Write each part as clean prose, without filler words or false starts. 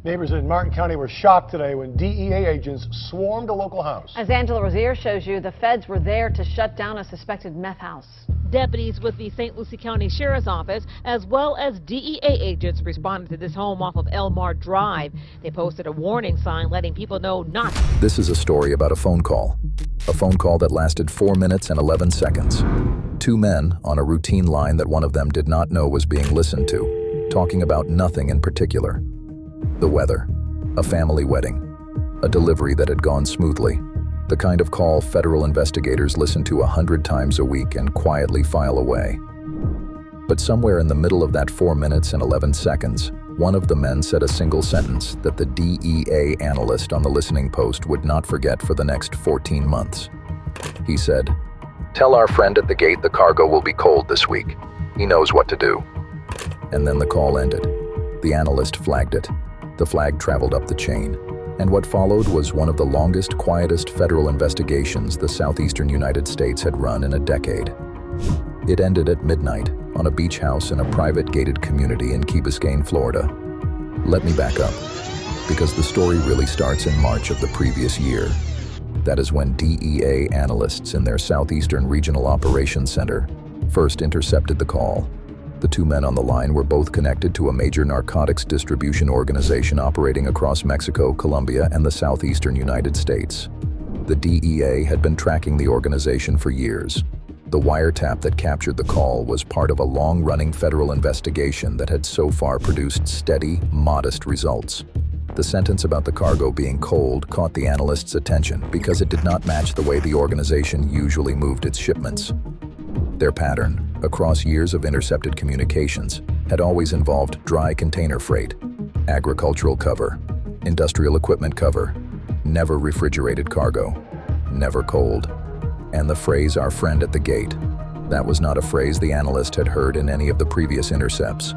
Neighbors in Martin County were shocked today when DEA agents swarmed a local house. As Angela Rozier shows you, the feds were there to shut down a suspected meth house. Deputies with the St. Lucie County Sheriff's Office, as well as DEA agents, responded to this home off of Elmar Drive. They posted a warning sign letting people know not. This is a story about a phone call. A phone call that lasted 4 minutes and 11 seconds. Two men on a routine line that one of them did not know was being listened to, talking about nothing in particular. The weather, a family wedding, a delivery that had gone smoothly. The kind of call federal investigators listen to 100 times a week and quietly file away. But somewhere in the middle of that 4 minutes and 11 seconds, one of the men said a single sentence that the DEA analyst on the listening post would not forget for the next 14 months. He said, "Tell our friend at the gate the cargo will be cold this week. He knows what to do." And then the call ended. The analyst flagged it. The flag traveled up the chain. And what followed was one of the longest, quietest federal investigations the southeastern United States had run in a decade. It ended at midnight on a beach house in a private gated community in Key Biscayne, Florida. Let me back up, because the story really starts in March of the previous year. That is when DEA analysts in their Southeastern Regional Operations Center first intercepted the call. The two men on the line were both connected to a major narcotics distribution organization operating across Mexico, Colombia, and the southeastern United States. The DEA had been tracking the organization for years. The wiretap that captured the call was part of a long-running federal investigation that had so far produced steady, modest results. The sentence about the cargo being cold caught the analyst's attention because it did not match the way the organization usually moved its shipments. Their pattern, across years of intercepted communications, had always involved dry container freight, agricultural cover, industrial equipment cover, never refrigerated cargo, never cold. And the phrase, "our friend at the gate," that was not a phrase the analyst had heard in any of the previous intercepts.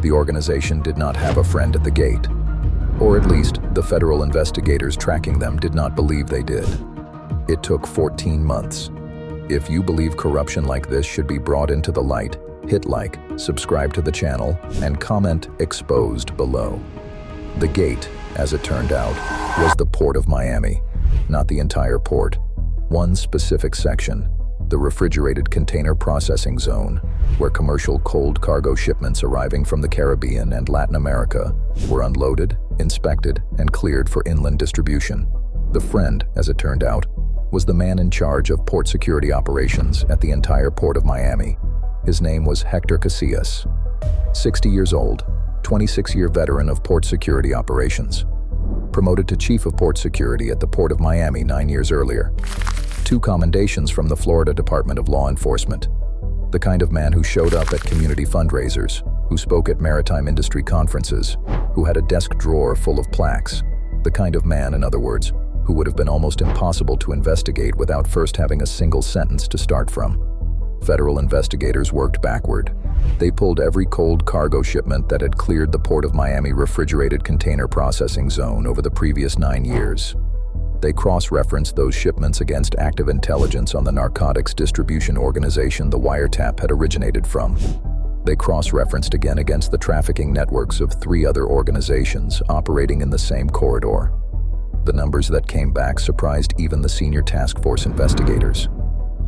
The organization did not have a friend at the gate. Or at least, the federal investigators tracking them did not believe they did. It took 14 months. If you believe corruption like this should be brought into the light, hit like, subscribe to the channel, and comment "exposed" below. The gate, as it turned out, was the Port of Miami, not the entire port. One specific section, the refrigerated container processing zone, where commercial cold cargo shipments arriving from the Caribbean and Latin America were unloaded, inspected, and cleared for inland distribution. The friend, as it turned out, was the man in charge of port security operations at the entire Port of Miami. His name was Hector Casillas. 60 years old, 26-year veteran of port security operations. Promoted to Chief of Port Security at the Port of Miami 9 years earlier. 2 commendations from the Florida Department of Law Enforcement. The kind of man who showed up at community fundraisers, who spoke at maritime industry conferences, who had a desk drawer full of plaques. The kind of man, in other words, who would have been almost impossible to investigate without first having a single sentence to start from. Federal investigators worked backward. They pulled every cold cargo shipment that had cleared the Port of Miami refrigerated container processing zone over the previous 9 years. They cross-referenced those shipments against active intelligence on the narcotics distribution organization the wiretap had originated from. They cross-referenced again against the trafficking networks of 3 other organizations operating in the same corridor. The numbers that came back surprised even the senior task force investigators.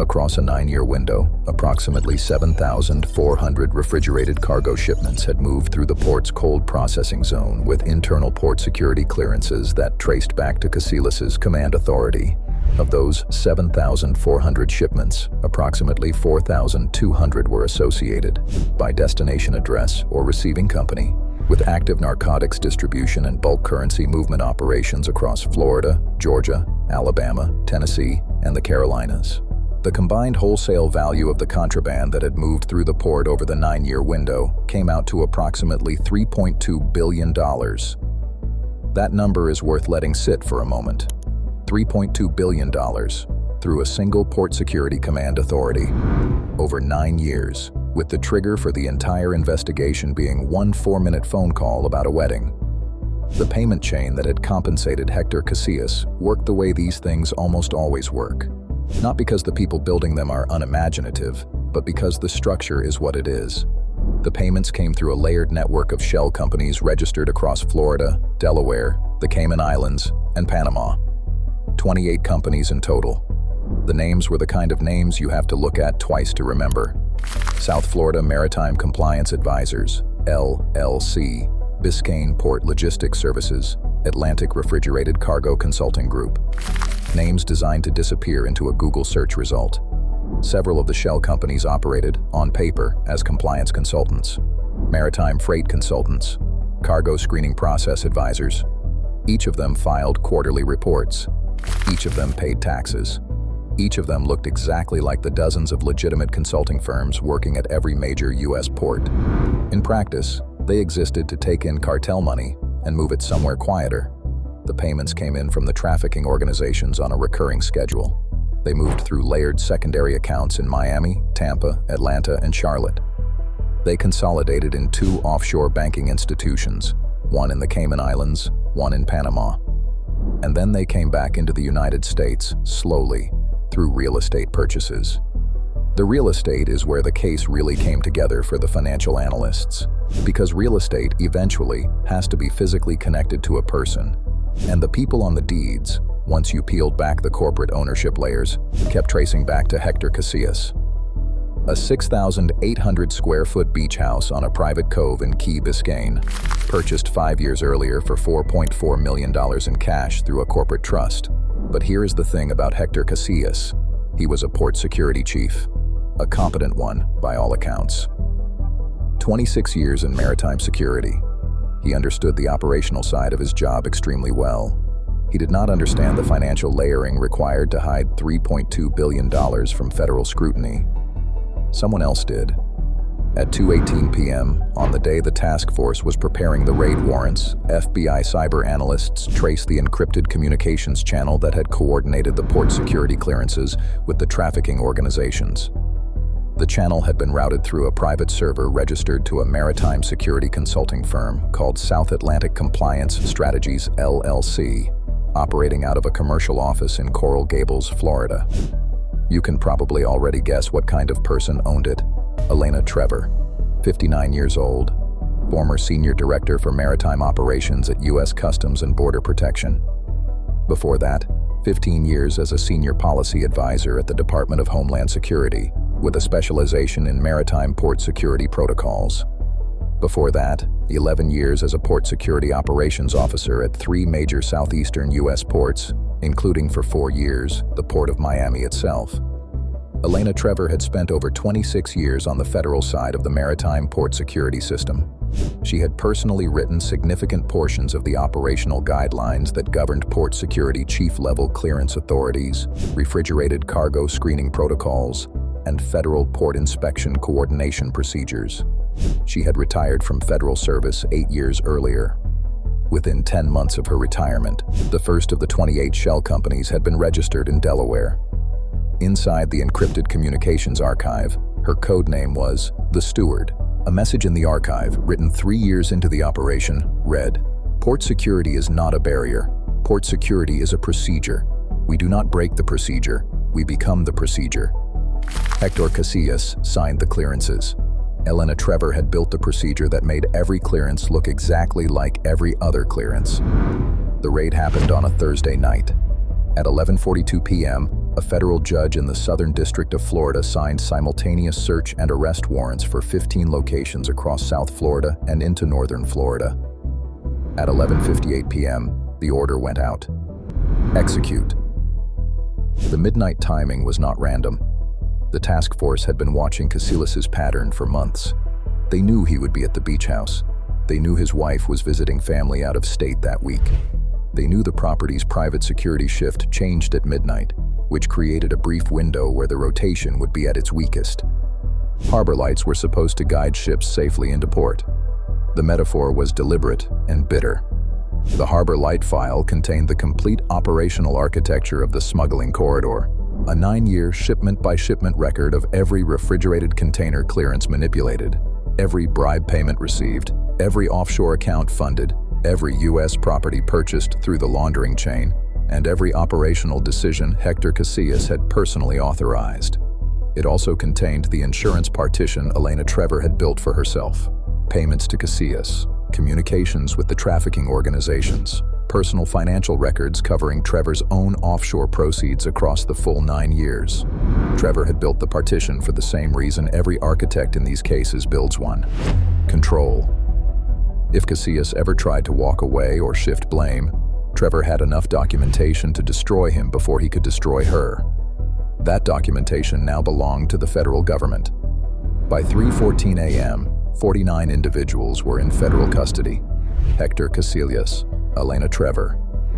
Across a 9-year window, approximately 7,400 refrigerated cargo shipments had moved through the port's cold processing zone with internal port security clearances that traced back to Casillas' command authority. Of those 7,400 shipments, approximately 4,200 were associated, by destination address or receiving company, with active narcotics distribution and bulk currency movement operations across Florida, Georgia, Alabama, Tennessee, and the Carolinas. The combined wholesale value of the contraband that had moved through the port over the 9-year window came out to approximately $3.2 billion. That number is worth letting sit for a moment. $3.2 billion through a single port security command authority over 9 years, with the trigger for the entire investigation being one 4-minute phone call about a wedding. The payment chain that had compensated Hector Casillas worked the way these things almost always work. Not because the people building them are unimaginative, but because the structure is what it is. The payments came through a layered network of shell companies registered across Florida, Delaware, the Cayman Islands, and Panama. 28 companies in total. The names were the kind of names you have to look at twice to remember. South Florida Maritime Compliance Advisors, LLC, Biscayne Port Logistics Services, Atlantic Refrigerated Cargo Consulting Group. Names designed to disappear into a Google search result. Several of the shell companies operated, on paper, as compliance consultants, maritime freight consultants, cargo screening process advisors. Each of them filed quarterly reports. Each of them paid taxes. Each of them looked exactly like the dozens of legitimate consulting firms working at every major U.S. port. In practice, they existed to take in cartel money and move it somewhere quieter. The payments came in from the trafficking organizations on a recurring schedule. They moved through layered secondary accounts in Miami, Tampa, Atlanta, and Charlotte. They consolidated in 2 offshore banking institutions, one in the Cayman Islands, one in Panama. And then they came back into the United States, slowly, through real estate purchases. The real estate is where the case really came together for the financial analysts, because real estate eventually has to be physically connected to a person. And the people on the deeds, once you peeled back the corporate ownership layers, kept tracing back to Hector Casillas. A 6,800 square foot beach house on a private cove in Key Biscayne, purchased 5 years earlier for $4.4 million in cash through a corporate trust. But here is the thing about Hector Casillas. He was a port security chief, a competent one by all accounts. 26 years in maritime security. He understood the operational side of his job extremely well. He did not understand the financial layering required to hide $3.2 billion from federal scrutiny. Someone else did. At 2:18 p.m., on the day the task force was preparing the raid warrants, FBI cyber analysts traced the encrypted communications channel that had coordinated the port security clearances with the trafficking organizations. The channel had been routed through a private server registered to a maritime security consulting firm called South Atlantic Compliance Strategies, LLC, operating out of a commercial office in Coral Gables, Florida. You can probably already guess what kind of person owned it. Elena Trevor, 59 years old, former senior director for maritime operations at U.S. Customs and Border Protection. Before that, 15 years as a senior policy advisor at the Department of Homeland Security, with a specialization in maritime port security protocols. Before that, 11 years as a port security operations officer at 3 major southeastern U.S. ports, including for 4 years, the Port of Miami itself. Elena Trevor had spent over 26 years on the federal side of the maritime port security system. She had personally written significant portions of the operational guidelines that governed port security chief-level clearance authorities, refrigerated cargo screening protocols, and federal port inspection coordination procedures. She had retired from federal service 8 years earlier. Within 10 months of her retirement, the first of the 28 shell companies had been registered in Delaware. Inside the encrypted communications archive, her code name was The Steward. A message in the archive, written 3 years into the operation, read, "Port security is not a barrier. Port security is a procedure. We do not break the procedure. We become the procedure." Hector Casillas signed the clearances. Elena Trevor had built the procedure that made every clearance look exactly like every other clearance. The raid happened on a Thursday night. At 11:42 p.m., a federal judge in the Southern District of Florida signed simultaneous search and arrest warrants for 15 locations across South Florida and into Northern Florida. At 11:58 p.m., the order went out. Execute. The midnight timing was not random. The task force had been watching Casillas' pattern for months. They knew he would be at the beach house. They knew his wife was visiting family out of state that week. They knew the property's private security shift changed at midnight, which created a brief window where the rotation would be at its weakest. Harbor lights were supposed to guide ships safely into port. The metaphor was deliberate and bitter. The harbor light file contained the complete operational architecture of the smuggling corridor, a 9-year shipment-by-shipment record of every refrigerated container clearance manipulated, every bribe payment received, every offshore account funded, every U.S. property purchased through the laundering chain, and every operational decision Hector Casillas had personally authorized. It also contained the insurance partition Elena Trevor had built for herself, payments to Casillas, communications with the trafficking organizations, personal financial records covering Trevor's own offshore proceeds across the full 9 years. Trevor had built the partition for the same reason every architect in these cases builds one: control. If Casillas ever tried to walk away or shift blame, Trevor had enough documentation to destroy him before he could destroy her. That documentation now belonged to the federal government. By 3:14 a.m., 49 individuals were in federal custody: Hector Casillas, Elena Trevor,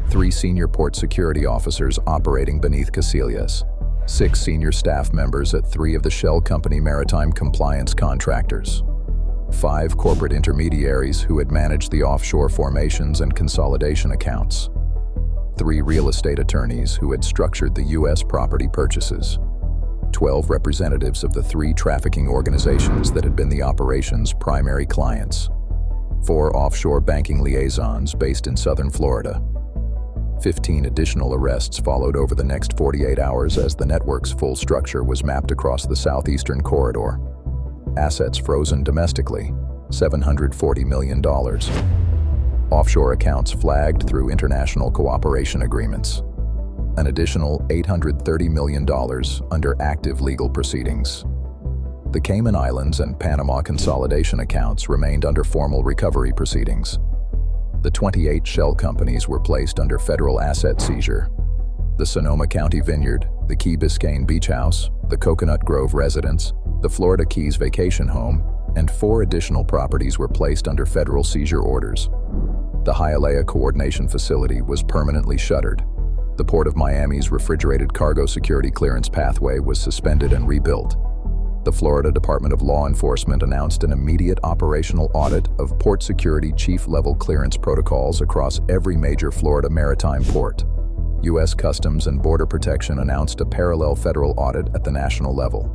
3 senior port security officers operating beneath Casillas, 6 senior staff members at 3 of the Shell Company maritime compliance contractors, 5 corporate intermediaries who had managed the offshore formations and consolidation accounts, 3 real estate attorneys who had structured the U.S. property purchases, 12 representatives of the 3 trafficking organizations that had been the operation's primary clients, 4 offshore banking liaisons based in southern Florida. 15 additional arrests followed over the next 48 hours as the network's full structure was mapped across the southeastern corridor. Assets frozen domestically, $740 million. Offshore accounts flagged through international cooperation agreements. An additional $830 million under active legal proceedings. The Cayman Islands and Panama consolidation accounts remained under formal recovery proceedings. The 28 Shell companies were placed under federal asset seizure. The Sonoma County Vineyard, the Key Biscayne Beach House, the Coconut Grove Residence, the Florida Keys Vacation Home, and 4 additional properties were placed under federal seizure orders. The Hialeah Coordination Facility was permanently shuttered. The Port of Miami's refrigerated cargo security clearance pathway was suspended and rebuilt. The Florida Department of Law Enforcement announced an immediate operational audit of port security chief-level clearance protocols across every major Florida maritime port. U.S. Customs and Border Protection announced a parallel federal audit at the national level.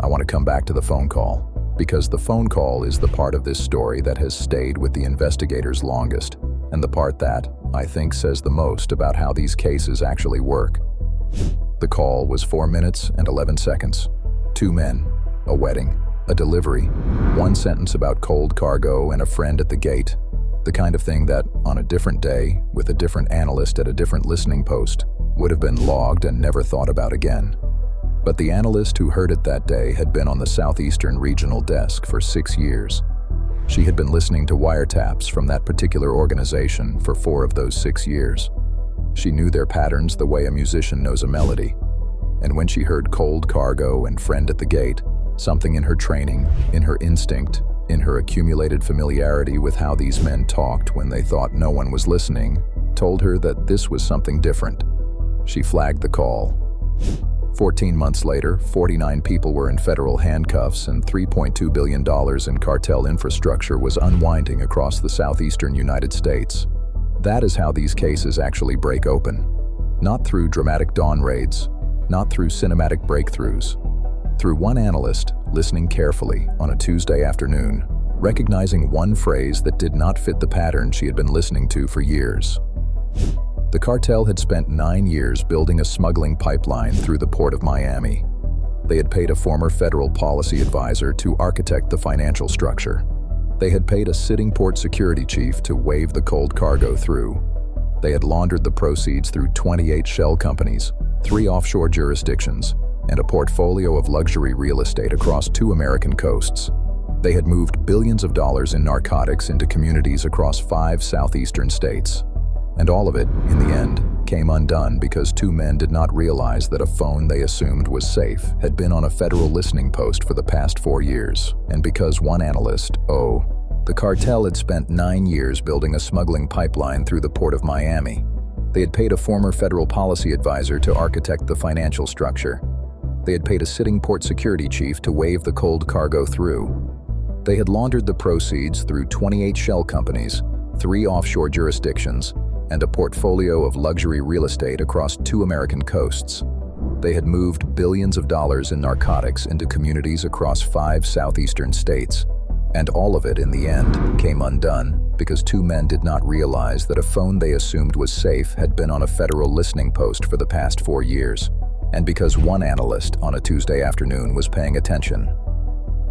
I want to come back to the phone call, because the phone call is the part of this story that has stayed with the investigators longest, and the part that, I think, says the most about how these cases actually work. The call was 4 minutes and 11 seconds. 2 men, a wedding, a delivery, 1 sentence about cold cargo and a friend at the gate. The kind of thing that, on a different day, with a different analyst at a different listening post, would have been logged and never thought about again. But the analyst who heard it that day had been on the Southeastern Regional Desk for 6 years. She had been listening to wiretaps from that particular organization for 4 of those 6 years. She knew their patterns the way a musician knows a melody. And when she heard cold cargo and friend at the gate, something in her training, in her instinct, in her accumulated familiarity with how these men talked when they thought no one was listening, told her that this was something different. She flagged the call. 14 months later, 49 people were in federal handcuffs and $3.2 billion in cartel infrastructure was unwinding across the southeastern United States. That is how these cases actually break open. Not through dramatic dawn raids, not through cinematic breakthroughs. Through one analyst listening carefully on a Tuesday afternoon, recognizing one phrase that did not fit the pattern she had been listening to for years. The cartel had spent 9 years building a smuggling pipeline through the Port of Miami. They had paid a former federal policy advisor to architect the financial structure. They had paid a sitting port security chief to wave the cold cargo through. They had laundered the proceeds through 28 shell companies, 3 offshore jurisdictions, and a portfolio of luxury real estate across 2 American coasts. They had moved billions of dollars in narcotics into communities across 5 southeastern states. And all of it, in the end, came undone because 2 men did not realize that a phone they assumed was safe had been on a federal listening post for the past 4 years, and because one analyst, the cartel had spent 9 years building a smuggling pipeline through the Port of Miami. They had paid a former federal policy advisor to architect the financial structure. They had paid a sitting port security chief to wave the cold cargo through. They had laundered the proceeds through 28 shell companies, 3 offshore jurisdictions, and a portfolio of luxury real estate across 2 American coasts. They had moved billions of dollars in narcotics into communities across 5 southeastern states. And all of it, in the end, came undone because 2 men did not realize that a phone they assumed was safe had been on a federal listening post for the past 4 years. and because one analyst on a Tuesday afternoon was paying attention.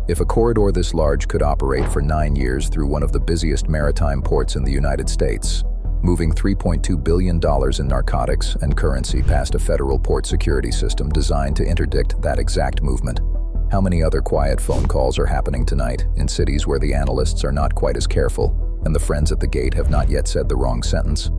If a corridor this large could operate for 9 years through one of the busiest maritime ports in the United States, moving $3.2 billion in narcotics and currency past a federal port security system designed to interdict that exact movement, how many other quiet phone calls are happening tonight in cities where the analysts are not quite as careful and the friends at the gate have not yet said the wrong sentence?